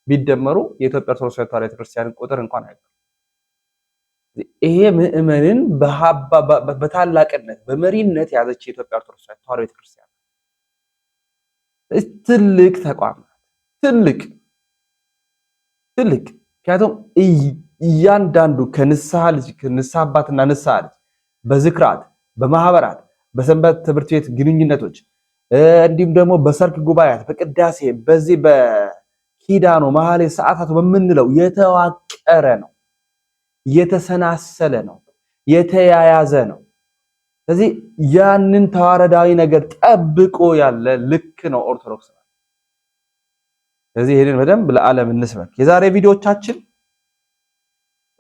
ቢደመሩ የኢትዮጵያ ኦርቶዶክስ ተዋሕዶ ቤተክርስቲያን ቁጥር እንኳን አይደለም። ይሄ ምእመንን በታላቅነት በመሪነት ያዘች የኢትዮጵያ ኦርቶዶክስ ተዋሕዶ ቤተክርስቲያን ትልቅ ተቋም ናት። ትልቅ ምክንያቱም እያንዳንዱ ከንስሐ አባትና ንስሐ ልጅ በዝክራት በማህበራት በሰንበት ትምህርት ቤት ግንኙነቶች እንዲሁም ደግሞ በሰርክ ጉባኤያት በቅዳሴ በዚህ በኪዳኖ መሐሌ ሰዓታት በምንለው የተዋቀረ ነው፣ የተሰናሰለ ነው፣ የተያያዘ ነው። ስለዚህ ያንን ተዋረዳዊ ነገር ጠብቆ ያለ ልክ ነው ኦርቶዶክስ ነው። ስለዚህ ይሄንን በደንብ ለዓለም እንስበክ። የዛሬ ቪዲዮዎቻችን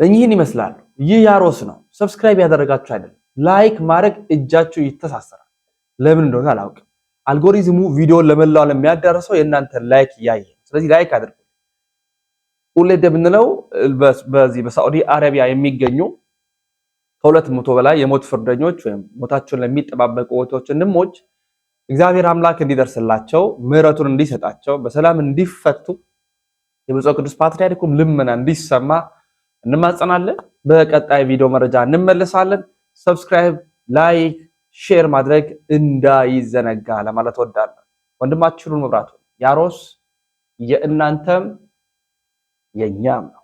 እኚህን ይመስላሉ። ይህ ያሮስ ነው። ሰብስክራይብ ያደረጋችሁ አይደለም ላይክ ማድረግ እጃችሁ ይተሳሰራል። ለምን እንደሆነ አላውቅም። አልጎሪዝሙ ቪዲዮን ለመላው ለሚያዳርሰው የእናንተ ላይክ ያየ። ስለዚህ ላይክ አድርጉ። ሁሌ እንደምንለው በዚህ በሳዑዲ አረቢያ የሚገኙ ከ200 በላይ የሞት ፍርደኞች ወይም ሞታቸውን ለሚጠባበቁ ወቶች እንሞች እግዚአብሔር አምላክ እንዲደርስላቸው ምሕረቱን እንዲሰጣቸው በሰላም እንዲፈቱ የብፁዕ ቅዱስ ፓትርያርኩም ልመና እንዲሰማ እንማጸናለን። በቀጣይ ቪዲዮ መረጃ እንመለሳለን። ሰብስክራይብ፣ ላይክ፣ ሼር ማድረግ እንዳይዘነጋ ለማለት ወዳለሁ። ወንድማችሁ መብራቱ ያሮስ የእናንተም የኛም ነው።